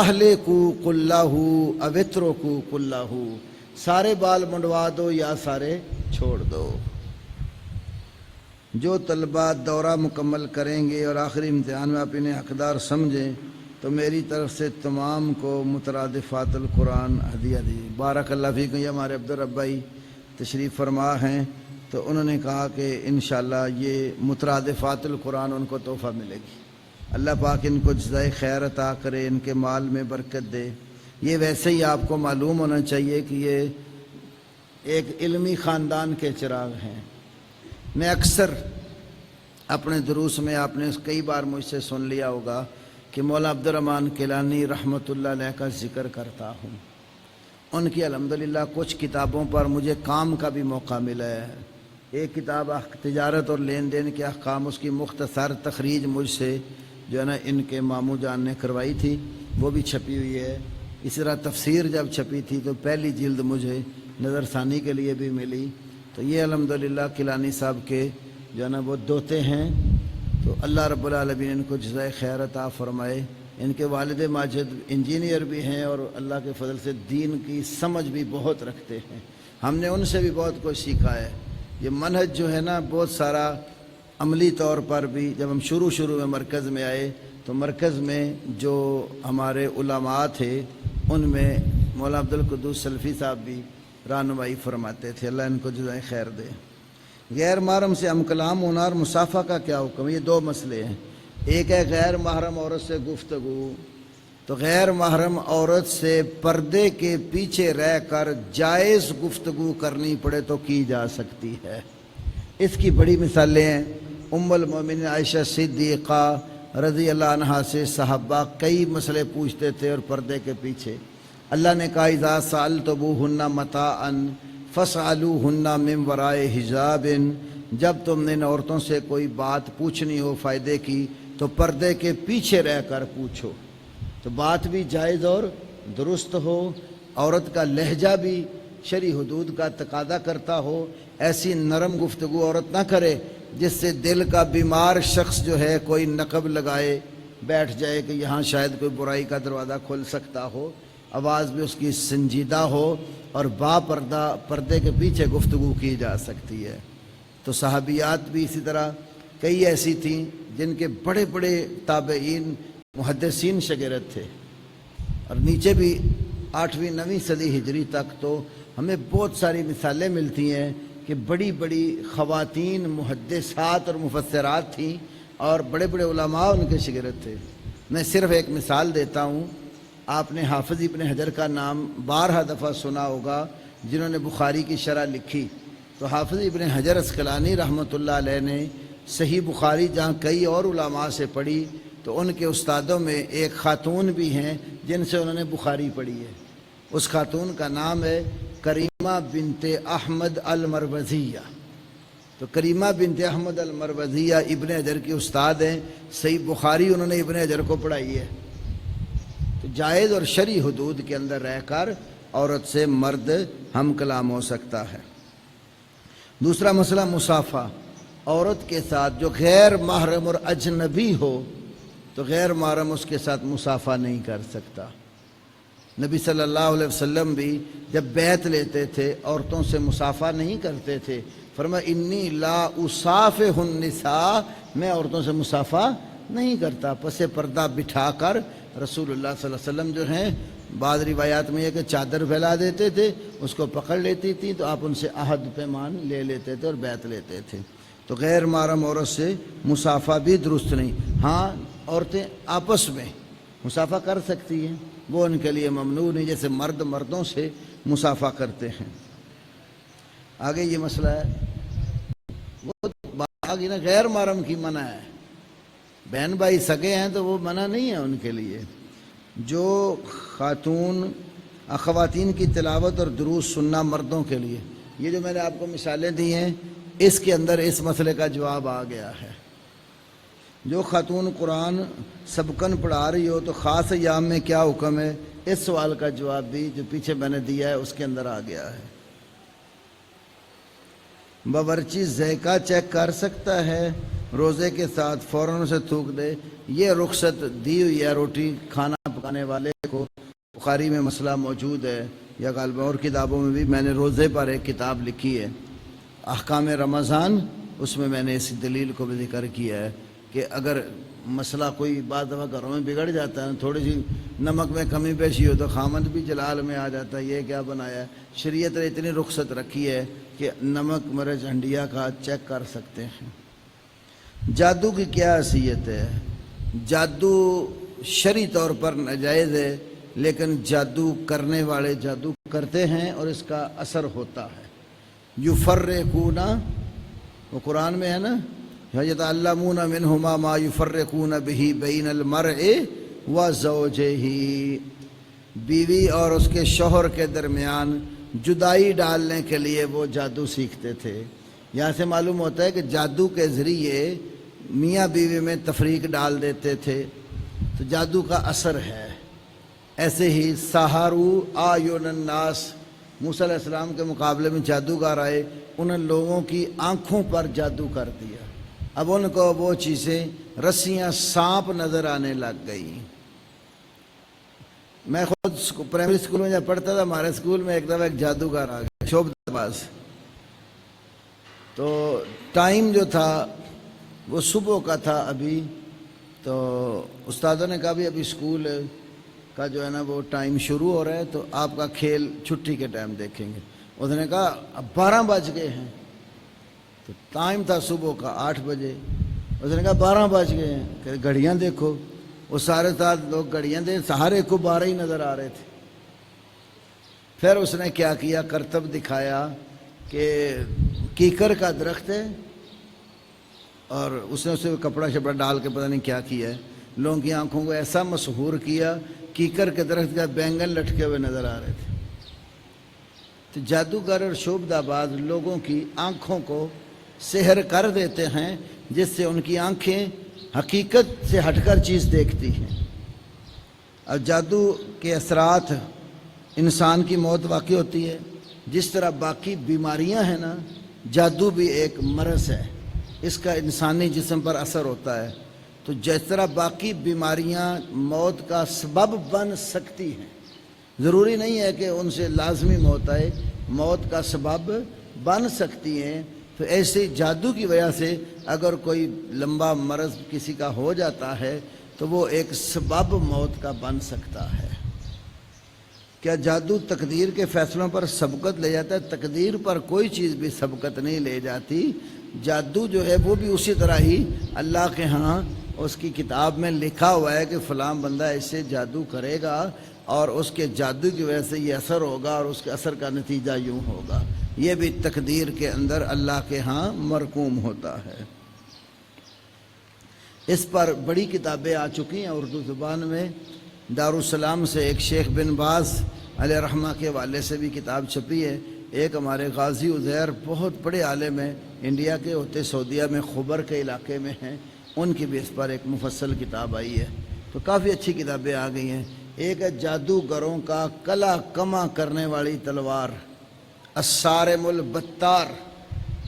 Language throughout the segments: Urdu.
اہلکو کلہو اوترکو کلہو، سارے بال منڈوا دو یا سارے چھوڑ دو۔ جو طلبہ دورہ مکمل کریں گے اور آخری امتحان میں آپ انہیں حقدار سمجھیں تو میری طرف سے تمام کو مترادفات القرآن ہدیہ دی۔ بارک اللہ فیکم۔ یہ ہمارے عبدالرب بھائی تشریف فرما ہیں، تو انہوں نے کہا کہ انشاءاللہ یہ مترادفات القرآن ان کو تحفہ ملے گی۔ اللہ پاک ان کو جزائے خیر عطا کرے، ان کے مال میں برکت دے۔ یہ ویسے ہی آپ کو معلوم ہونا چاہیے کہ یہ ایک علمی خاندان کے چراغ ہیں۔ میں اکثر اپنے دروس میں، آپ نے کئی بار مجھ سے سن لیا ہوگا کہ مولا عبدالرحمن کیلانی رحمۃ اللہ علیہ کا ذکر کرتا ہوں۔ ان کی الحمدللہ کچھ کتابوں پر مجھے کام کا بھی موقع ملا ہے۔ ایک کتاب تجارت اور لین دین کے احکام، اس کی مختصر تخریج مجھ سے جو ہے نا ان کے ماموں جان نے کروائی تھی، وہ بھی چھپی ہوئی ہے۔ اس طرح تفسیر جب چھپی تھی تو پہلی جلد مجھے نظر ثانی کے لیے بھی ملی۔ تو یہ الحمدللہ کیلانی صاحب کے جو ہے نا وہ دوتے ہیں، تو اللہ رب العالمین ان کو جزائے خیر عطا فرمائے۔ ان کے والد ماجد انجینئر بھی ہیں اور اللہ کے فضل سے دین کی سمجھ بھی بہت رکھتے ہیں۔ ہم نے ان سے بھی بہت کچھ سیکھا ہے۔ یہ منہج جو ہے نا بہت سارا عملی طور پر بھی، جب ہم شروع میں مرکز میں آئے تو مرکز میں جو ہمارے علماء تھے ان میں مولانا عبدالقدوس سلفی صاحب بھی رہنمائی فرماتے تھے، اللہ ان کو جزائے خیر دے۔ غیر محرم سے ہم کلام ہونا اور مصافحہ کا کیا حکم؟ یہ دو مسئلے ہیں۔ ایک ہے غیر محرم عورت سے گفتگو، تو غیر محرم عورت سے پردے کے پیچھے رہ کر جائز گفتگو کرنی پڑے تو کی جا سکتی ہے۔ اس کی بڑی مثالیں ہیں۔ ام المومنین عائشہ صدیقہ رضی اللہ عنہا سے صحابہ کئی مسئلے پوچھتے تھے اور پردے کے پیچھے۔ اللہ نے کہا اذا سألتموہن متاعا فاسألوہن من وراء حجاب، جب تم نے ان عورتوں سے کوئی بات پوچھنی ہو فائدے کی تو پردے کے پیچھے رہ کر پوچھو۔ تو بات بھی جائز اور درست ہو، عورت کا لہجہ بھی شرعی حدود کا تقاضا کرتا ہو، ایسی نرم گفتگو عورت نہ کرے جس سے دل کا بیمار شخص جو ہے کوئی نقب لگائے بیٹھ جائے کہ یہاں شاید کوئی برائی کا دروازہ کھل سکتا ہو۔ آواز بھی اس کی سنجیدہ ہو اور با پردہ پردے کے پیچھے گفتگو کی جا سکتی ہے۔ تو صحابیات بھی اسی طرح کئی ایسی تھیں جن کے بڑے بڑے تابعین محدثین شاگرد تھے، اور نیچے بھی 8ویں 9ویں صدی ہجری تک تو ہمیں بہت ساری مثالیں ملتی ہیں کہ بڑی بڑی خواتین محدثات اور مفسرات تھیں اور بڑے بڑے علماء ان کے شاگرد تھے۔ میں صرف ایک مثال دیتا ہوں۔ آپ نے حافظ ابن حجر کا نام بارہا دفعہ سنا ہوگا، جنہوں نے بخاری کی شرح لکھی۔ تو حافظ ابن حجر عسقلانی رحمۃ اللہ علیہ نے صحیح بخاری جہاں کئی اور علماء سے پڑھی، تو ان کے استادوں میں ایک خاتون بھی ہیں جن سے انہوں نے بخاری پڑھی ہے۔ اس خاتون کا نام ہے کریمہ بنت احمد المروزیہ۔ تو کریمہ بنت احمد المروزیہ ابن حجر کی استاد ہیں، صحیح بخاری انہوں نے ابن حجر کو پڑھائی ہے۔ تو جائز اور شرعی حدود کے اندر رہ کر عورت سے مرد ہم کلام ہو سکتا ہے۔ دوسرا مسئلہ مصافحہ، عورت کے ساتھ جو غیر محرم اور اجنبی ہو تو غیر محرم اس کے ساتھ مصافحہ نہیں کر سکتا۔ نبی صلی اللہ علیہ وسلم بھی جب بیعت لیتے تھے عورتوں سے مصافحہ نہیں کرتے تھے، فرمایا انی لا اصافح النساء، میں عورتوں سے مصافحہ نہیں کرتا۔ پس پردہ بٹھا کر رسول اللہ صلی اللہ علیہ وسلم جو ہیں، بعض روایات میں یہ کہ چادر پھیلا دیتے تھے، اس کو پکڑ لیتی تھی تو آپ ان سے عہد پیمان لے لیتے تھے اور بیعت لیتے تھے۔ تو غیر محرم عورت سے مصافحہ بھی درست نہیں۔ ہاں عورتیں آپس میں مصافحہ کر سکتی ہیں، وہ ان کے لیے ممنوع نہیں، جیسے مرد مردوں سے مصافحہ کرتے ہیں۔ آگے یہ مسئلہ ہے، وہ آگے نا غیر محرم کی منع ہے۔ بہن بھائی سگے ہیں تو وہ منع نہیں ہے ان کے لیے۔ جو خواتین کی تلاوت اور دروس سننا مردوں کے لیے، یہ جو میں نے آپ کو مثالیں دی ہیں اس کے اندر اس مسئلے کا جواب آ گیا ہے۔ جو خاتون قرآن سبقن پڑھا رہی ہو تو خاص ایام میں کیا حکم ہے، اس سوال کا جواب بھی جو پیچھے میں نے دیا ہے اس کے اندر آ گیا ہے۔ باورچی ذائقہ چیک کر سکتا ہے، روزے کے ساتھ فوراً اسے تھوک دے، یہ رخصت دی ہوئی ہے روٹی کھانا پکانے آنے والے کو، بخاری میں مسئلہ موجود ہے یا غالباً اور کتابوں میں بھی، میں نے روزے پر ایک کتاب لکھی ہے احکام رمضان، اس میں میں نے اس دلیل کو بھی ذکر کیا ہے کہ اگر مسئلہ کوئی بعض دفعہ گھروں میں بگڑ جاتا ہے، تھوڑی سی نمک میں کمی بیشی ہو تو خامند بھی جلال میں آ جاتا ہے، یہ کیا بنایا ہے۔ شریعت نے اتنی رخصت رکھی ہے کہ نمک مرچ ہنڈیا کا چیک کر سکتے ہیں۔ جادو کی کیا حیثیت ہے؟ جادو شرعی طور پر ناجائز ہے، لیکن جادو کرنے والے جادو کرتے ہیں اور اس کا اثر ہوتا ہے۔ یفرقون، وہ قرآن میں ہے نا، یتعلمون منہما ما یفرقون بہ بین المرء وزوجہ، بیوی اور اس کے شوہر کے درمیان جدائی ڈالنے کے لیے وہ جادو سیکھتے تھے۔ یہاں سے معلوم ہوتا ہے کہ جادو کے ذریعے میاں بیوی میں تفریق ڈال دیتے تھے، تو جادو کا اثر ہے۔ ایسے ہی سحروا اعین الناس، موسیٰ علیہ السلام کے مقابلے میں جادوگر آئے، انہوں لوگوں کی آنکھوں پر جادو کر دیا، اب ان کو وہ چیزیں رسیاں سانپ نظر آنے لگ گئی۔ میں خود پرائمری اسکول میں جب پڑھتا تھا، ہمارے اسکول میں ایک دفعہ ایک جادوگر آ گیا، شوبدہ باز، تو ٹائم جو تھا وہ صبح کا تھا ابھی، تو استادوں نے کہا بھی ابھی اسکول کا جو ہے نا وہ ٹائم شروع ہو رہا ہے، تو آپ کا کھیل چھٹی کے ٹائم دیکھیں گے۔ اس نے کہا اب 12 بج گئے ہیں، تو ٹائم تھا صبح کا 8 بجے، اس نے کہا 12 بج گئے ہیں، کہ گھڑیاں دیکھو، وہ سارے ساتھ لوگ گھڑیاں دے، سارے کو 12 ہی نظر آ رہے تھے۔ پھر اس نے کیا کیا، کرتب دکھایا کہ کیکر کا درخت ہے، اور اس نے اسے کپڑا شپڑا ڈال کے پتہ نہیں کیا کیا ہے، لوگوں کی آنکھوں کو ایسا مسحور کیا، کیکر کے درخت کا بینگن لٹکے ہوئے نظر آ رہے تھے۔ تو جادوگر اور شوبدہ باز لوگوں کی آنکھوں کو سحر کر دیتے ہیں، جس سے ان کی آنکھیں حقیقت سے ہٹ کر چیز دیکھتی ہیں۔ اور جادو کے اثرات انسان کی موت واقع ہوتی ہے، جس طرح باقی بیماریاں ہیں نا، جادو بھی ایک مرض ہے، اس کا انسانی جسم پر اثر ہوتا ہے۔ تو جس طرح باقی بیماریاں موت کا سبب بن سکتی ہیں، ضروری نہیں ہے کہ ان سے لازمی موت آئے، موت کا سبب بن سکتی ہیں، تو ایسے جادو کی وجہ سے اگر کوئی لمبا مرض کسی کا ہو جاتا ہے تو وہ ایک سبب موت کا بن سکتا ہے۔ کیا جادو تقدیر کے فیصلوں پر سبقت لے جاتا ہے؟ تقدیر پر کوئی چیز بھی سبقت نہیں لے جاتی، جادو جو ہے وہ بھی اسی طرح ہی اللہ کے ہاں اس کی کتاب میں لکھا ہوا ہے کہ فلاں بندہ ایسے جادو کرے گا اور اس کے جادو کی وجہ سے یہ اثر ہوگا اور اس کے اثر کا نتیجہ یوں ہوگا، یہ بھی تقدیر کے اندر اللہ کے ہاں مرقوم ہوتا ہے۔ اس پر بڑی کتابیں آ چکی ہیں اردو زبان میں، دارالسلام سے ایک شیخ بن باز علیہ رحمہ کے والے سے بھی کتاب چھپی ہے، ایک ہمارے غازی عزیر بہت بڑے عالم ہیں، انڈیا کے ہوتے سعودیہ میں خبر کے علاقے میں ہیں، ان کی بھی اس پر ایک مفصل کتاب آئی ہے، تو کافی اچھی کتابیں آ گئی ہیں۔ ایک ہے جادوگروں کا کلا کما کرنے والی تلوار، الصارم البتار،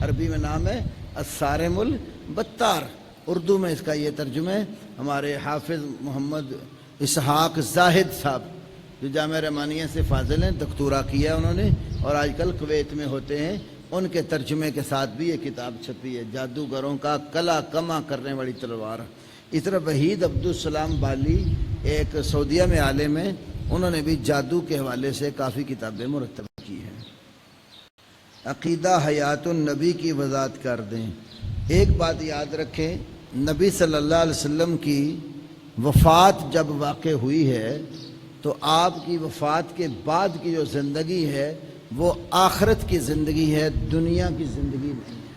عربی میں نام ہے الصارم البتار، اردو میں اس کا یہ ترجمہ ہے ہمارے حافظ محمد اسحاق زاہد صاحب جو جامعہ رحمانیہ سے فاضل ہیں، دکتورا کیا ہے انہوں نے اور آج کل کویت میں ہوتے ہیں، ان کے ترجمے کے ساتھ بھی یہ کتاب چھپی ہے، جادوگروں کا کلا کما کرنے والی تلوار۔ اس طرح وحید عبدالسلام بالی ایک سعودیہ میں عالم ہیں، انہوں نے بھی جادو کے حوالے سے کافی کتابیں مرتب کی ہیں۔ عقیدہ حیات النبی کی وضاحت کر دیں۔ ایک بات یاد رکھیں، نبی صلی اللہ علیہ وسلم کی وفات جب واقع ہوئی ہے تو آپ کی وفات کے بعد کی جو زندگی ہے وہ آخرت کی زندگی ہے، دنیا کی زندگی نہیں ہے۔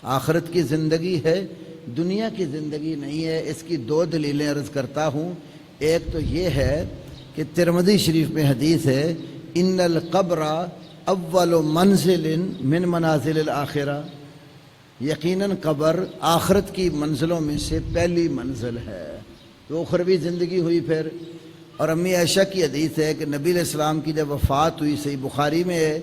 آخرت کی زندگی ہے، دنیا کی زندگی نہیں ہے۔ اس کی دو دلیلیں عرض کرتا ہوں۔ ایک تو یہ ہے کہ ترمذی شریف میں حدیث ہے، ان القبر اول منزل من منازل الآخرہ، یقیناً قبر آخرت کی منزلوں میں سے پہلی منزل ہے۔ تو اخروی زندگی ہوئی پھر، اور امی عائشہ کی حدیث ہے کہ نبی علیہ السلام کی جب وفات ہوئی، صحیح بخاری میں ہے،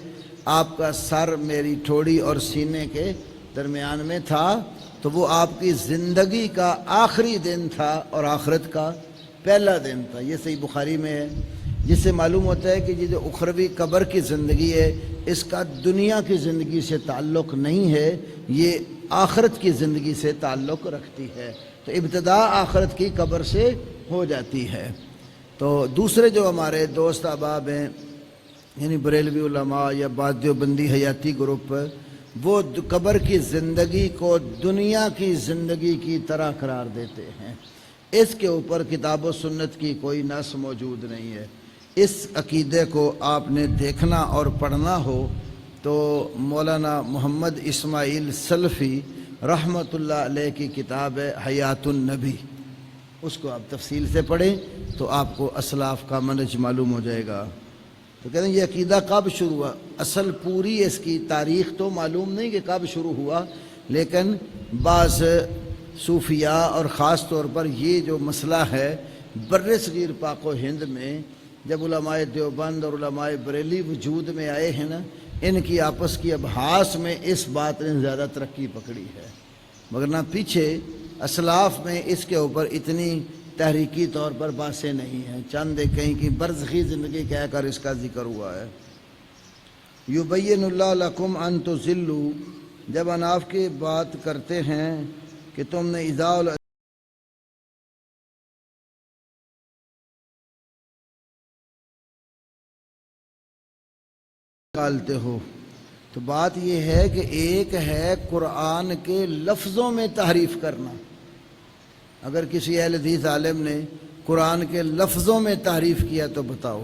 آپ کا سر میری ٹھوڑی اور سینے کے درمیان میں تھا، تو وہ آپ کی زندگی کا آخری دن تھا اور آخرت کا پہلا دن تھا. یہ صحیح بخاری میں ہے، جس سے معلوم ہوتا ہے کہ یہ جو اخروی قبر کی زندگی ہے اس کا دنیا کی زندگی سے تعلق نہیں ہے، یہ آخرت کی زندگی سے تعلق رکھتی ہے. تو ابتدا آخرت کی قبر سے ہو جاتی ہے. تو دوسرے جو ہمارے دوست احباب ہیں یعنی بریلوی علماء یا بعض دیوبندی حیاتی گروپ، وہ قبر کی زندگی کو دنیا کی زندگی کی طرح قرار دیتے ہیں. اس کے اوپر کتاب و سنت کی کوئی نص موجود نہیں ہے. اس عقیدے کو آپ نے دیکھنا اور پڑھنا ہو تو مولانا محمد اسماعیل سلفی رحمۃ اللہ علیہ کی کتاب ہے حیات النبی، اس کو آپ تفصیل سے پڑھیں تو آپ کو اسلاف کا منہج معلوم ہو جائے گا. تو کہتے ہیں یہ عقیدہ کب شروع ہوا؟ اصل پوری اس کی تاریخ تو معلوم نہیں کہ کب شروع ہوا، لیکن بعض صوفیاء اور خاص طور پر یہ جو مسئلہ ہے بر صغیر پاک و ہند میں جب علماء دیوبند اور علماء بریلی وجود میں آئے ہیں نا، ان کی آپس کی ابحاث میں اس بات نے زیادہ ترقی پکڑی ہے، مگر نہ پیچھے اسلاف میں اس کے اوپر اتنی تحریکی طور پر باتیں نہیں ہیں. چند کہیں کی برزخی زندگی کہہ کر اس کا ذکر ہوا ہے. یبین اللہ لکم ان تضلوا، جب اناف کی بات کرتے ہیں کہ تم نے اذا نکالتے ہو، تو بات یہ ہے کہ ایک ہے قرآن کے لفظوں میں تحریف کرنا. اگر کسی اہل حدیث عالم نے قرآن کے لفظوں میں تحریف کیا تو بتاؤ.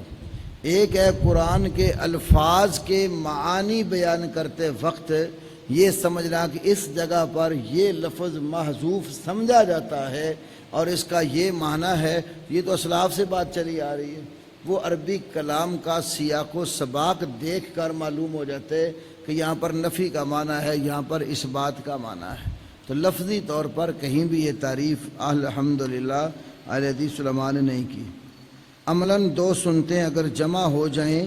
ایک ہے قرآن کے الفاظ کے معانی بیان کرتے وقت یہ سمجھنا کہ اس جگہ پر یہ لفظ محذوف سمجھا جاتا ہے اور اس کا یہ معنی ہے. یہ تو اسلاف سے بات چلی آ رہی ہے. وہ عربی کلام کا سیاق و سباق دیکھ کر معلوم ہو جاتے کہ یہاں پر نفی کا معنی ہے، یہاں پر اس بات کا معنی ہے. تو لفظی طور پر کہیں بھی یہ تعریف الحمدللہ اہل حدیث علماء نے نہیں کی. عملاً دو سنتیں اگر جمع ہو جائیں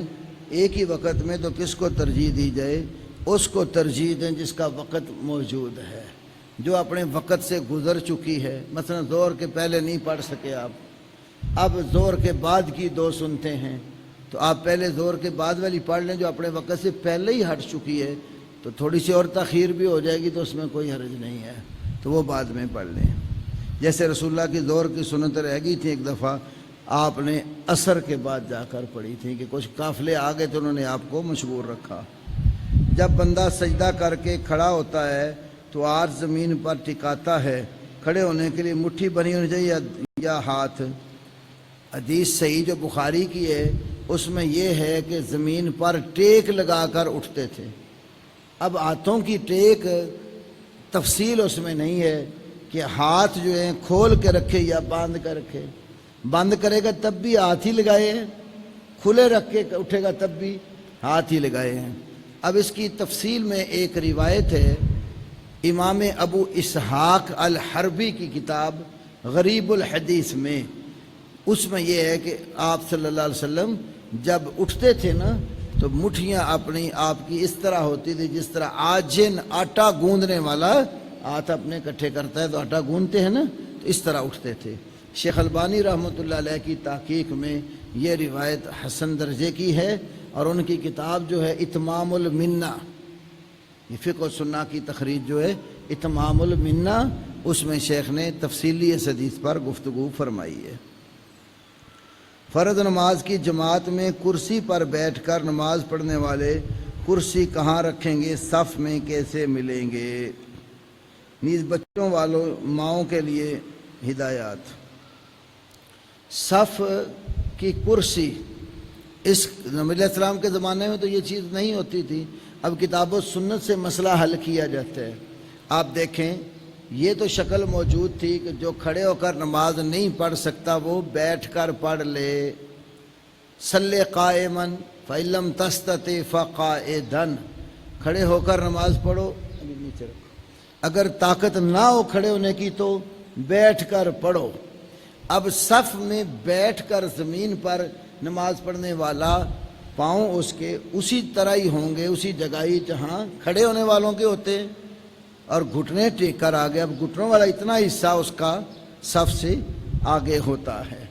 ایک ہی وقت میں تو کس کو ترجیح دی جائے؟ اس کو ترجیح دیں جس کا وقت موجود ہے، جو اپنے وقت سے گزر چکی ہے. مثلا ظہر کے پہلے نہیں پڑھ سکے آپ، اب ظہر کے بعد کی دو سنتیں ہیں تو آپ پہلے ظہر کے بعد والی پڑھ لیں جو اپنے وقت سے پہلے ہی ہٹ چکی ہے. تو تھوڑی سی اور تاخیر بھی ہو جائے گی تو اس میں کوئی حرج نہیں ہے، تو وہ بعد میں پڑھ لیں. جیسے رسول اللہ کی ظہر کی سنت رہ گئی تھی، ایک دفعہ آپ نے عصر کے بعد جا کر پڑھی تھی کہ کچھ قافلے آ گئے تو انہوں نے آپ کو مشغول رکھا. جب بندہ سجدہ کر کے کھڑا ہوتا ہے تو ہاتھ زمین پر ٹکاتا ہے. کھڑے ہونے کے لیے مٹھی بنی ہونی چاہیے یا ہاتھ؟ حدیث صحیح جو بخاری کی ہے اس میں یہ ہے کہ زمین پر ٹیک لگا کر اٹھتے تھے. اب ہاتھوں کی ٹیک تفصیل اس میں نہیں ہے کہ ہاتھ جو ہیں کھول کے رکھے یا باندھ کر رکھے. بند کرے گا تب بھی ہاتھ ہی لگائے ہیں، کھلے رکھ کے اٹھے گا تب بھی ہاتھ ہی لگائے ہیں. اب اس کی تفصیل میں ایک روایت ہے امام ابو اسحاق الحربی کی کتاب غریب الحدیث میں، اس میں یہ ہے کہ آپ صلی اللہ علیہ وسلم جب اٹھتے تھے نا تو مٹھیاں اپنی آپ کی اس طرح ہوتی تھی جس طرح آجن آٹا گوندنے والا ہاتھ اپنے اکٹھے کرتا ہے تو آٹا گوندتے ہیں نا، تو اس طرح اٹھتے تھے. شیخ البانی رحمۃ اللہ علیہ کی تحقیق میں یہ روایت حسن درجے کی ہے اور ان کی کتاب جو ہے اتمام المنہ، یہ فقہ و سنہ کی تخریج جو ہے اتمام المنہ، اس میں شیخ نے تفصیلی اس حدیث پر گفتگو فرمائی ہے. فرض نماز کی جماعت میں کرسی پر بیٹھ کر نماز پڑھنے والے کرسی کہاں رکھیں گے؟ صف میں کیسے ملیں گے؟ نیز بچوں والوں ماؤں کے لیے ہدایات. صف کی کرسی اس نبی علیہ السلام کے زمانے میں تو یہ چیز نہیں ہوتی تھی. اب کتاب و سنت سے مسئلہ حل کیا جاتا ہے. آپ دیکھیں یہ تو شکل موجود تھی کہ جو کھڑے ہو کر نماز نہیں پڑھ سکتا وہ بیٹھ کر پڑھ لے. صلی قائما فإن لم تستطع فقاعدا، کھڑے ہو کر نماز پڑھو. اگر طاقت نہ ہو کھڑے ہونے کی تو بیٹھ کر پڑھو. اب صف میں بیٹھ کر زمین پر نماز پڑھنے والا پاؤں اس کے اسی طرح ہی ہوں گے، اسی جگہ ہی جہاں کھڑے ہونے والوں کے ہوتے ہیں، اور گھٹنے ٹیک کر آگے. اب گھٹنوں والا اتنا حصہ اس کا صف سے آگے ہوتا ہے.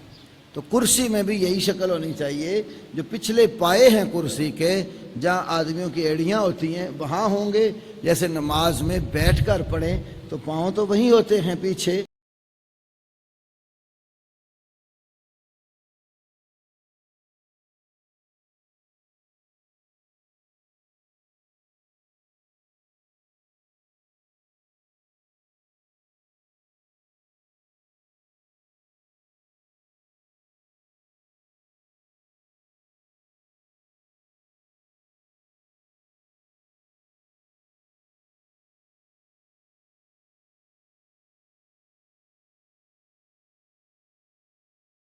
تو کرسی میں بھی یہی شکل ہونی چاہیے، جو پچھلے پائے ہیں کرسی کے، جہاں آدمیوں کی ایڑیاں ہوتی ہیں وہاں ہوں گے، جیسے نماز میں بیٹھ کر پڑھیں تو پاؤں تو وہیں ہوتے ہیں پیچھے۔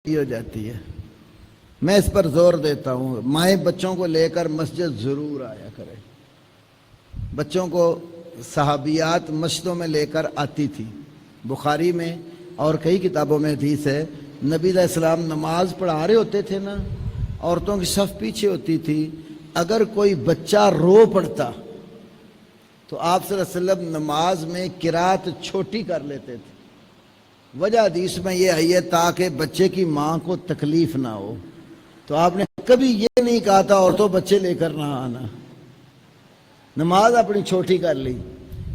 ہو جاتی ہے۔ میں اس پر زور دیتا ہوں، مائیں بچوں کو لے کر مسجد ضرور آیا کرے۔ بچوں کو صحابیات مسجدوں میں لے کر آتی تھی۔ بخاری میں اور کئی کتابوں میں حدیث ہے، نبی علیہ السلام نماز پڑھا رہے ہوتے تھے نا، عورتوں کی صف پیچھے ہوتی تھی، اگر کوئی بچہ رو پڑتا تو آپ صلی اللہ علیہ وسلم نماز میں قرات چھوٹی کر لیتے تھے۔ وجہ حدیث میں یہ آئی ہے تاکہ بچے کی ماں کو تکلیف نہ ہو، تو آپ نے کبھی یہ نہیں کہا تھا عورتوں بچے لے کر نہ آنا، نماز اپنی چھوٹی کر لی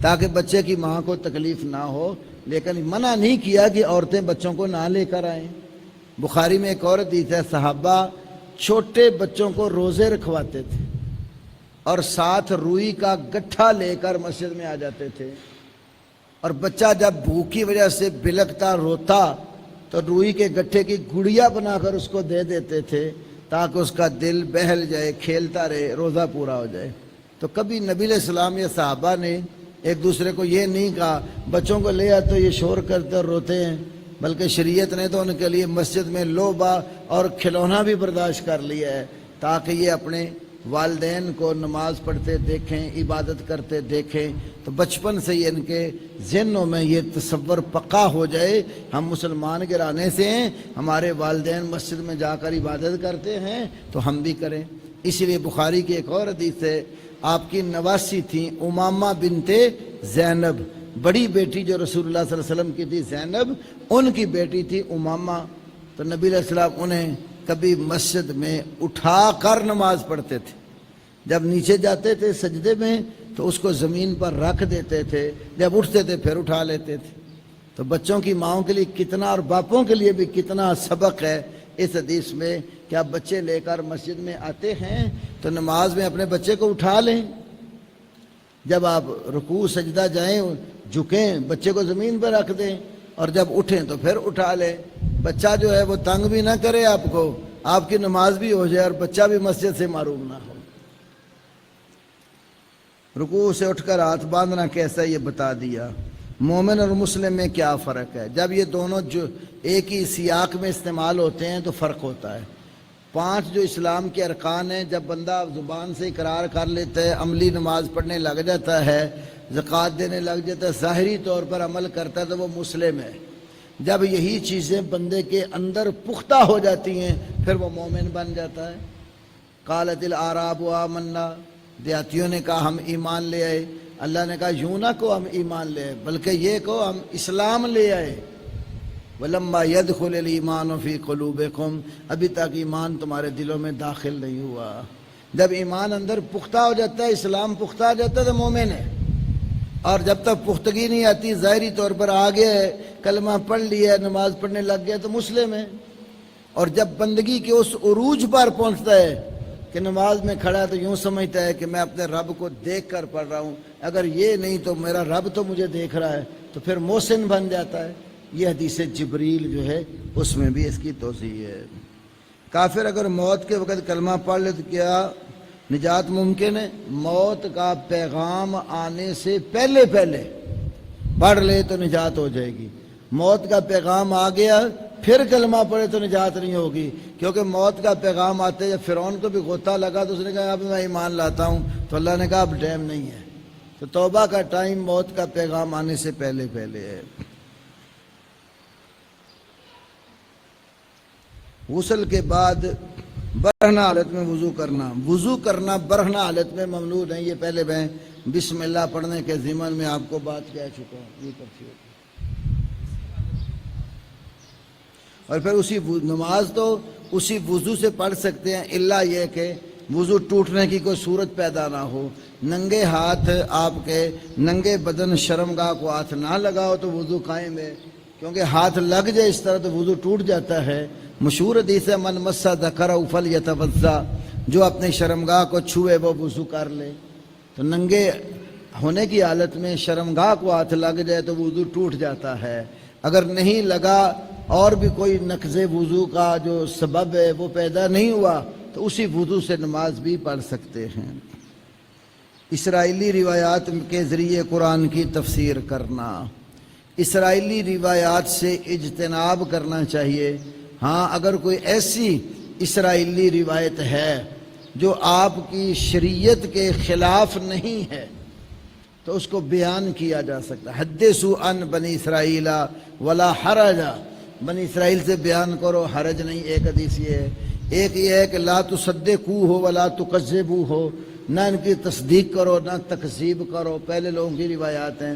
تاکہ بچے کی ماں کو تکلیف نہ ہو، لیکن منع نہیں کیا کہ عورتیں بچوں کو نہ لے کر آئیں۔ بخاری میں ایک اور حدیث ہے، صحابہ چھوٹے بچوں کو روزے رکھواتے تھے اور ساتھ روئی کا گٹھا لے کر مسجد میں آ جاتے تھے، اور بچہ جب بھوک کی وجہ سے بلکتا روتا تو روئی کے گٹھے کی گڑیا بنا کر اس کو دے دیتے تھے تاکہ اس کا دل بہل جائے، کھیلتا رہے، روزہ پورا ہو جائے۔ تو کبھی نبی علیہ السلام یا صحابہ نے ایک دوسرے کو یہ نہیں کہا بچوں کو لے آتے یہ شور کرتے اور روتے ہیں، بلکہ شریعت نے تو ان کے لیے مسجد میں لوبا اور کھلونا بھی برداشت کر لیا ہے تاکہ یہ اپنے والدین کو نماز پڑھتے دیکھیں، عبادت کرتے دیکھیں، تو بچپن سے ہی ان کے ذہنوں میں یہ تصور پکا ہو جائے ہم مسلمان گھرانے سے ہیں، ہمارے والدین مسجد میں جا کر عبادت کرتے ہیں تو ہم بھی کریں۔ اس لیے بخاری کی ایک اور حدیث ہے، آپ کی نواسی تھیں امامہ بنت زینب، بڑی بیٹی جو رسول اللہ صلی اللہ علیہ وسلم کی تھی زینب، ان کی بیٹی تھی امامہ، تو نبی علیہ السلام انہیں کبھی مسجد میں اٹھا کر نماز پڑھتے تھے، جب نیچے جاتے تھے سجدے میں تو اس کو زمین پر رکھ دیتے تھے، جب اٹھتے تھے پھر اٹھا لیتے تھے۔ تو بچوں کی ماؤں کے لیے کتنا اور باپوں کے لیے بھی کتنا سبق ہے اس حدیث میں کہ آپ بچے لے کر مسجد میں آتے ہیں تو نماز میں اپنے بچے کو اٹھا لیں، جب آپ رکوع سجدہ جائیں جھکیں بچے کو زمین پر رکھ دیں، اور جب اٹھیں تو پھر اٹھا لیں۔ بچہ جو ہے وہ تنگ بھی نہ کرے آپ کو، آپ کی نماز بھی ہو جائے اور بچہ بھی مسجد سے محروم نہ ہو۔ رکوع سے اٹھ کر ہاتھ باندھنا کیسا یہ بتا دیا۔ مومن اور مسلم میں کیا فرق ہے؟ جب یہ دونوں جو ایک ہی سیاق میں استعمال ہوتے ہیں تو فرق ہوتا ہے۔ 5 جو اسلام کے ارکان ہیں، جب بندہ زبان سے اقرار کر لیتا ہے، عملی نماز پڑھنے لگ جاتا ہے، زکوٰۃ دینے لگ جاتا ہے، ظاہری طور پر عمل کرتا ہے تو وہ مسلم ہے۔ جب یہی چیزیں بندے کے اندر پختہ ہو جاتی ہیں پھر وہ مومن بن جاتا ہے۔ قالت الاعراب آمنا، دیہاتیوں نے کہا ہم ایمان لے آئے۔ اللہ نے کہا یوں نہ کو ہم ایمان لے آئے، بلکہ یہ کو ہم اسلام لے آئے۔ وَلَمَّا يَدْخُلِ الْإِيمَانُ فِي قُلُوبِكُمْ، ابھی تک ایمان تمہارے دلوں میں داخل نہیں ہوا۔ جب ایمان اندر پختہ ہو جاتا ہے، اسلام پختہ ہو جاتا ہے تو مومن ہے، اور جب تک پختگی نہیں آتی، ظاہری طور پر آگے ہے، کلمہ پڑھ لیا ہے، نماز پڑھنے لگ گیا تو مسلم ہے۔ اور جب بندگی کے اس عروج پر پہنچتا ہے کہ نماز میں کھڑا ہے تو یوں سمجھتا ہے کہ میں اپنے رب کو دیکھ کر پڑھ رہا ہوں، اگر یہ نہیں تو میرا رب تو مجھے دیکھ رہا ہے، تو پھر محسن بن جاتا ہے۔ یہ حدیث جبریل جو ہے اس میں بھی اس کی توضیح ہے۔ کافر اگر موت کے وقت کلمہ پڑھ لے تو کیا نجات ممکن ہے؟ موت کا پیغام آنے سے پہلے پڑھ لے تو نجات ہو جائے گی۔ موت کا پیغام آ گیا پھر کلمہ پڑھے تو نجات نہیں ہوگی، کیونکہ موت کا پیغام آتے جب فرعون کو بھی غوطہ لگا تو اس نے کہا اب میں ایمان لاتا ہوں، تو اللہ نے کہا اب ٹائم نہیں ہے۔ تو توبہ کا ٹائم موت کا پیغام آنے سے پہلے ہے۔ غسل کے بعد برہنہ حالت میں وضو کرنا برہنہ حالت میں ممنوع ہے۔ یہ پہلے میں بسم اللہ پڑھنے کے ضمن میں آپ کو بات کہہ چکا ہوں۔ یہ کرتی ہوتی اور پھر نماز تو اسی وضو سے پڑھ سکتے ہیں، الا یہ کہ وضو ٹوٹنے کی کوئی صورت پیدا نہ ہو، ننگے ہاتھ آپ کے ننگے بدن شرمگاہ کو ہاتھ نہ لگاؤ تو وضو قائم ہے، کیونکہ ہاتھ لگ جائے اس طرح تو وضو ٹوٹ جاتا ہے۔ مشہور حدیث ہے من مس ذکرہ فلیتوضا، جو اپنے شرمگاہ کو چھوئے وہ وضو کر لے۔ تو ننگے ہونے کی حالت میں شرمگاہ کو ہاتھ لگ جائے تو وضو ٹوٹ جاتا ہے، اگر نہیں لگا اور بھی کوئی نقض وضو کا جو سبب ہے وہ پیدا نہیں ہوا تو اسی وضو سے نماز بھی پڑھ سکتے ہیں۔ اسرائیلی روایات کے ذریعے قرآن کی تفسیر کرنا، اسرائیلی روایات سے اجتناب کرنا چاہیے۔ ہاں اگر کوئی ایسی اسرائیلی روایت ہے جو آپ کی شریعت کے خلاف نہیں ہے تو اس کو بیان کیا جا سکتا ہے۔ حدثوا عن بنی اسرائیل ولا حرج، بنی اسرائیل سے بیان کرو، حرج نہیں۔ ایک حدیث یہ ہے، ایک یہ ہے کہ لا تصدقوہ ولا تکذبوہ، نہ ان کی تصدیق کرو نہ تکذیب کرو، پہلے لوگوں کی روایات ہیں۔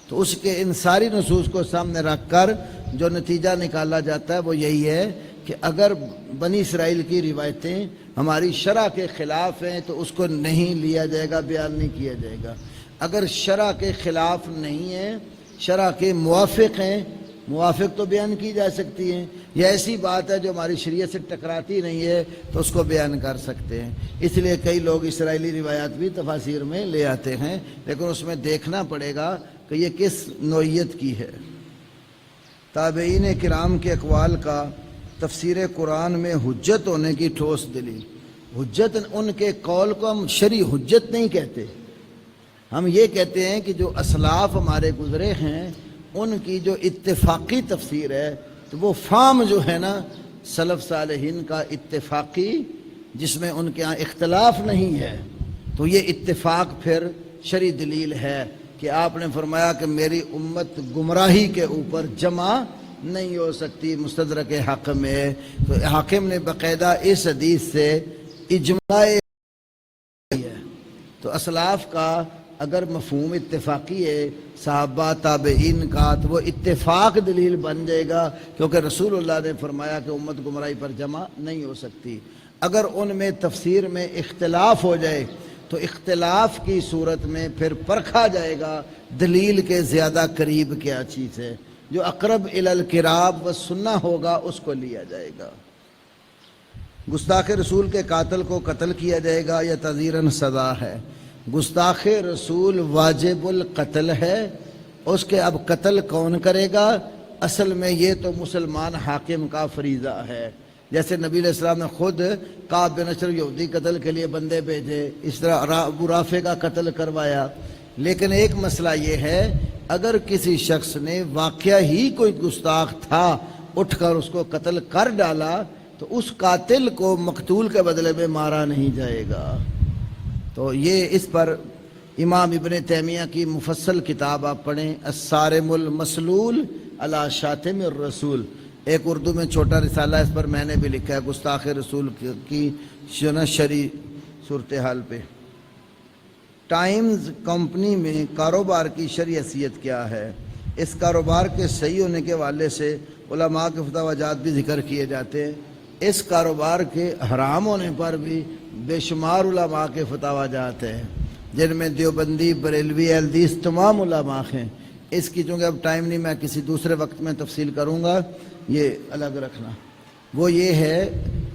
تو اس کے ان ساری نصوص کو سامنے رکھ کر جو نتیجہ نکالا جاتا ہے وہ یہی ہے کہ اگر بنی اسرائیل کی روایتیں ہماری شرع کے خلاف ہیں تو اس کو نہیں لیا جائے گا، بیان نہیں کیا جائے گا۔ اگر شرع کے خلاف نہیں ہیں، شرع کے موافق ہیں، موافق تو بیان کی جا سکتی ہیں، یا ایسی بات ہے جو ہماری شریعت سے ٹکراتی نہیں ہے تو اس کو بیان کر سکتے ہیں۔ اس لیے کئی لوگ اسرائیلی روایات بھی تفاسیر میں لے آتے ہیں، لیکن اس میں دیکھنا پڑے گا کہ یہ کس نوعیت کی ہے۔ تابعین کرام کے اقوال کا تفسیر قرآن میں حجت ہونے کی ٹھوس دلیل۔ حجت، ان کے قول کو ہم شرعی حجت نہیں کہتے، ہم یہ کہتے ہیں کہ جو اسلاف ہمارے گزرے ہیں ان کی جو اتفاقی تفسیر ہے تو وہ فام جو ہے نا سلف صالحین کا اتفاقی، جس میں ان کے ہاں اختلاف نہیں ہے، تو یہ اتفاق پھر شرعی دلیل ہے کہ آپ نے فرمایا کہ میری امت گمراہی کے اوپر جمع نہیں ہو سکتی مستدرک حق میں۔ تو حاکم نے باقاعدہ اس حدیث سے اجماع ہے۔ تو اسلاف کا اگر مفہوم اتفاقی ہے صحابہ تابعین کا تو وہ اتفاق دلیل بن جائے گا، کیونکہ رسول اللہ نے فرمایا کہ امت گمراہی پر جمع نہیں ہو سکتی۔ اگر ان میں تفسیر میں اختلاف ہو جائے تو اختلاف کی صورت میں پھر پرکھا جائے گا دلیل کے زیادہ قریب کیا چیز ہے، جو اقرب الی الکتاب و سنہ ہوگا اس کو لیا جائے گا۔ گستاخ رسول کے قاتل کو قتل کیا جائے گا یا تعزیراً سزا ہے؟ گستاخ رسول واجب القتل ہے، اس کے اب قتل کون کرے گا؟ اصل میں یہ تو مسلمان حاکم کا فریضہ ہے، جیسے نبی علیہ السلام نے خود کعب بن اشرف یہودی قتل کے لیے بندے بھیجے، اس طرح ابو رافع کا قتل کروایا۔ لیکن ایک مسئلہ یہ ہے اگر کسی شخص نے واقعہ ہی کوئی گستاخ تھا اٹھ کر اس کو قتل کر ڈالا تو اس قاتل کو مقتول کے بدلے میں مارا نہیں جائے گا۔ تو یہ اس پر امام ابن تیمیہ کی مفصل کتاب آپ پڑھیں، الصارم المسلول علی شاتم الرسول، ایک اردو میں چھوٹا رسالہ اس پر میں نے بھی لکھا ہے، گستاخ رسول کی شرعی صورتحال پہ۔ ٹائمز کمپنی میں کاروبار کی شرعی حیثیت کیا ہے؟ اس کاروبار کے صحیح ہونے کے حوالے سے علماء کے فتویٰ جات بھی ذکر کیے جاتے ہیں، اس کاروبار کے حرام ہونے پر بھی بے شمار علماء کے فتویٰ جات ہیں، جن میں دیوبندی، بریلوی، احمدیس تمام علماء ہیں۔ اس کی چونکہ اب ٹائم نہیں، میں کسی دوسرے وقت میں تفصیل کروں گا، یہ الگ رکھنا۔ وہ یہ ہے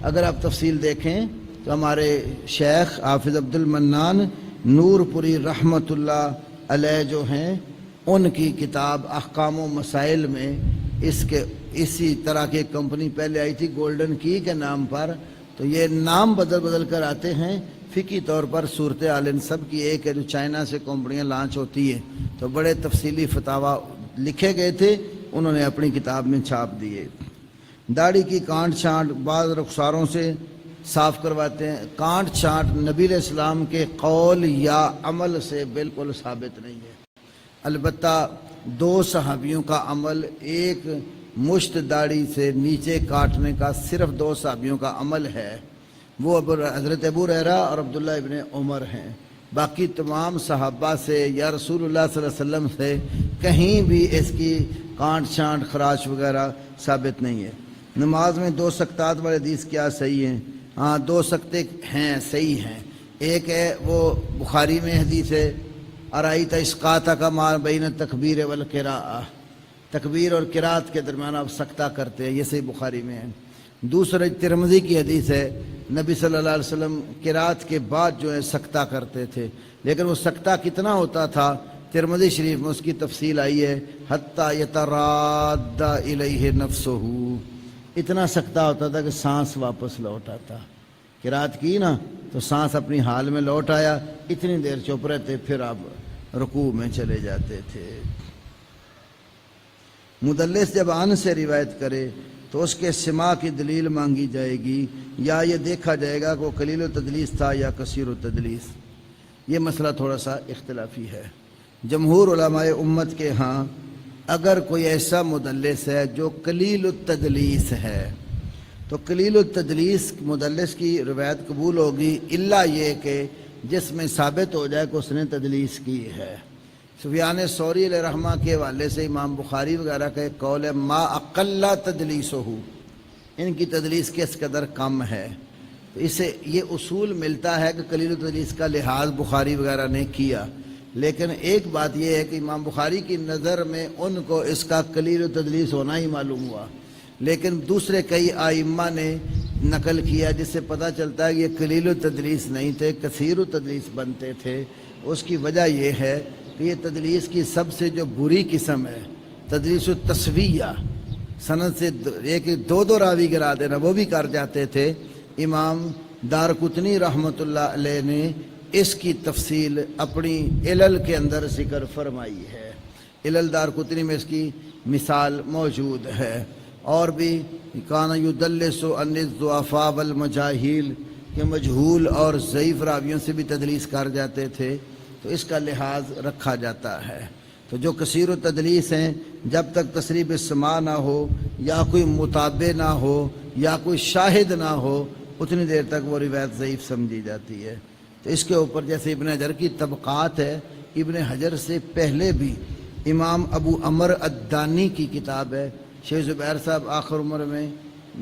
اگر آپ تفصیل دیکھیں تو ہمارے شیخ حافظ عبد المنان نور پوری رحمۃ اللہ علیہ جو ہیں ان کی کتاب احکام و مسائل میں اسی طرح کی کمپنی پہلے آئی تھی گولڈن کی کے نام پر، تو یہ نام بدل بدل کر آتے ہیں۔ فقہی طور پر صورتحال ان سب کی ایک ہے، جو چائنا سے کمپنیاں لانچ ہوتی ہیں، تو بڑے تفصیلی فتاویٰ لکھے گئے تھے، انہوں نے اپنی کتاب میں چھاپ دیے۔ داڑھی کی کانٹ چھانٹ بعض رخساروں سے صاف کرواتے ہیں، کانٹ چھانٹ نبی علیہ السلام کے قول یا عمل سے بالکل ثابت نہیں ہے، البتہ دو صحابیوں کا عمل، ایک مشت داڑھی سے نیچے کاٹنے کا صرف دو صحابیوں کا عمل ہے، وہ حضرت ابو ہریرہ اور عبداللہ ابن عمر ہیں، باقی تمام صحابہ سے یا رسول اللہ صلی اللہ علیہ وسلم سے کہیں بھی اس کی کانٹ چھانٹ خراش وغیرہ ثابت نہیں ہے۔ نماز میں دو سکتات والے حدیث کیا صحیح ہیں؟ ہاں دو سکتے ہیں، صحیح ہیں۔ ایک ہے وہ بخاری میں حدیث ہے ارائیت اسقاط کا ما بین تکبیر والقراءہ، تکبیر اور قرات کے درمیان آپ سکتہ کرتے ہیں، یہ صحیح بخاری میں ہے۔ دوسرا ترمذی کی حدیث ہے نبی صلی اللہ علیہ وسلم قرات کے بعد جو ہے سکتہ کرتے تھے، لیکن وہ سکتہ کتنا ہوتا تھا؟ ترمذی شریف میں اس کی تفصیل آئی ہے حتی یتراد الیہ نفسہ، اتنا سکتہ ہوتا تھا کہ سانس واپس لوٹ آتا۔ قرات کی نا تو سانس اپنی حال میں لوٹ آیا، اتنی دیر چپ رہتے، پھر آپ رکوع میں چلے جاتے تھے۔ مدلس جب عن سے روایت کرے تو اس کے سماع کی دلیل مانگی جائے گی، یا یہ دیکھا جائے گا کہ وہ قلیل التدلیس تھا یا کثیر التدلیس۔ یہ مسئلہ تھوڑا سا اختلافی ہے۔ جمہور علماء امت کے ہاں اگر کوئی ایسا مدلس ہے جو قلیل التدلیس ہے تو قلیل التدلیس مدلس کی روایت قبول ہوگی، الا یہ کہ جس میں ثابت ہو جائے کہ اس نے تدلیس کی ہے۔ سفیان ثوری علیہ رحمہ کے حوالے سے امام بخاری وغیرہ کا ایک قول ہے ما اقل تدلیسہ، ان کی تدلیس کس قدر کم ہے، تو اس سے یہ اصول ملتا ہے کہ قلیل التدلیس کا لحاظ بخاری وغیرہ نے کیا۔ لیکن ایک بات یہ ہے کہ امام بخاری کی نظر میں ان کو اس کا قلیل التدلیس ہونا ہی معلوم ہوا، لیکن دوسرے کئی ائمہ نے نقل کیا جس سے پتہ چلتا ہے کہ یہ قلیل التدلیس نہیں تھے، کثیر التدلیس بنتے تھے۔ اس کی وجہ یہ ہے کہ یہ تدلیس کی سب سے جو بری قسم ہے تدلیس التسویہ، سند سے ایک دو دو راوی گرا دینا، وہ بھی کر جاتے تھے۔ امام دارقطنی رحمۃ اللہ علیہ نے اس کی تفصیل اپنی علل کے اندر ذکر فرمائی ہے۔ علل دارقطنی میں اس کی مثال موجود ہے۔ اور بھی کان یدلس عن الضعفاء والمجاہیل، کہ مجہول اور ضعیف راویوں سے بھی تدلیس کر جاتے تھے، تو اس کا لحاظ رکھا جاتا ہے۔ تو جو کثیر و تدلیس ہیں جب تک تصریح السماع نہ ہو یا کوئی متابع نہ ہو یا کوئی شاہد نہ ہو اتنی دیر تک وہ روایت ضعیف سمجھی جاتی ہے۔ تو اس کے اوپر جیسے ابن حجر کی طبقات ہے، ابن حجر سے پہلے بھی امام ابو عمر الدانی کی کتاب ہے، شیخ زبیر صاحب آخر عمر میں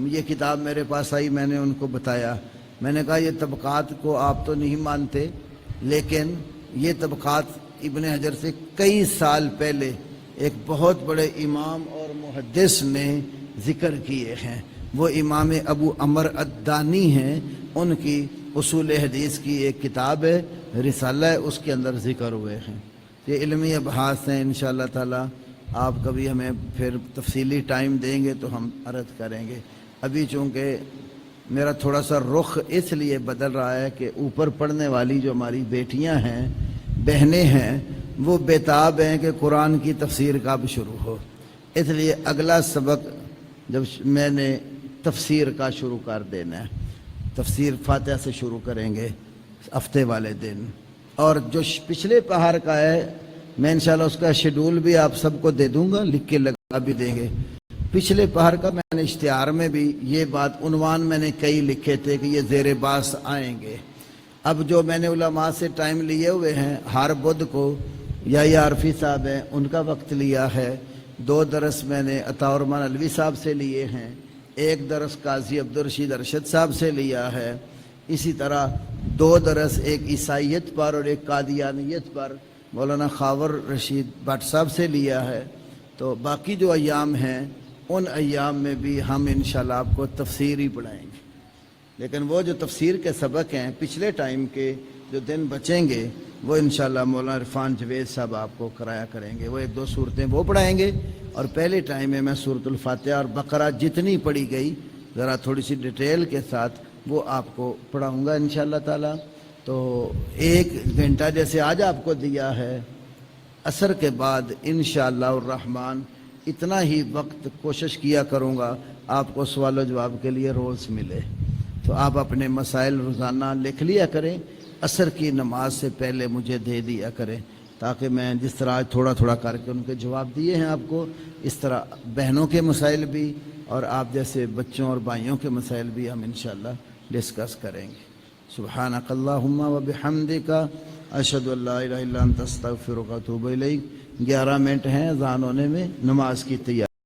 یہ کتاب میرے پاس آئی، میں نے ان کو بتایا، میں نے کہا یہ طبقات کو آپ تو نہیں مانتے، لیکن یہ طبقات ابن حجر سے کئی سال پہلے ایک بہت بڑے امام اور محدث نے ذکر کیے ہیں، وہ امام ابو عمر الدانی ہیں، ان کی اصول حدیث کی ایک کتاب ہے، رسالہ ہے، اس کے اندر ذکر ہوئے ہیں۔ یہ علمی ابحاث ہیں، انشاءاللہ تعالی آپ کبھی ہمیں پھر تفصیلی ٹائم دیں گے تو ہم عرض کریں گے۔ ابھی چونکہ میرا تھوڑا سا رخ اس لیے بدل رہا ہے کہ اوپر پڑھنے والی جو ہماری بیٹیاں ہیں، بہنیں ہیں، وہ بیتاب ہیں کہ قرآن کی تفسیر کب شروع ہو، اس لیے اگلا سبق جب میں نے تفسیر کا شروع کر دینا ہے، تفسیر فاتحہ سے شروع کریں گے ہفتے والے دن، اور جو پچھلے پہاڑ کا ہے میں انشاءاللہ اس کا شیڈول بھی آپ سب کو دے دوں گا، لکھ کے لگا بھی دیں گے۔ پچھلے پہاڑ کا میں نے اشتہار میں بھی یہ بات عنوان میں نے کئی لکھے تھے کہ یہ زیر باس آئیں گے۔ اب جو میں نے علماء سے ٹائم لیے ہوئے ہیں، ہر بدھ کو یا عارفی صاحب ہیں ان کا وقت لیا ہے، 2 درس میں نے عطا الرحمن علوی صاحب سے لیے ہیں، 1 درس قاضی عبدالرشید ارشد صاحب سے لیا ہے، اسی طرح 2 درس ایک عیسائیت پر اور ایک قادیانیت پر مولانا خاور رشید بٹ صاحب سے لیا ہے۔ تو باقی جو ایام ہیں ان ایام میں بھی ہم انشاءاللہ آپ کو تفسیر ہی پڑھائیں گے، لیکن وہ جو تفسیر کے سبق ہیں پچھلے ٹائم کے جو دن بچیں گے وہ انشاءاللہ مولانا عرفان جوید صاحب آپ کو کرایا کریں گے، وہ 1-2 صورتیں وہ پڑھائیں گے، اور پہلے ٹائم میں میں سورۃ الفاتحہ اور بقرہ جتنی پڑھی گئی ذرا تھوڑی سی ڈیٹیل کے ساتھ وہ آپ کو پڑھاؤں گا انشاءاللہ تعالی۔ تو 1 گھنٹہ جیسے آج آپ کو دیا ہے، عصر کے بعد انشاءاللہ الرحمن اتنا ہی وقت کوشش کیا کروں گا آپ کو سوال و جواب کے لیے روز ملے، تو آپ اپنے مسائل روزانہ لکھ لیا کریں، عصر کی نماز سے پہلے مجھے دے دیا کریں، تاکہ میں جس طرح آج تھوڑا تھوڑا کر کے ان کے جواب دیے ہیں آپ کو، اس طرح بہنوں کے مسائل بھی اور آپ جیسے بچوں اور بھائیوں کے مسائل بھی ہم انشاءاللہ ڈسکس کریں گے۔ سبحانک اللہم و بحمدک اشہد ان لا الہ الا انت استغفرک و اتوب الیک۔ 11 منٹ ہیں اذان ہونے میں، نماز کی تیاری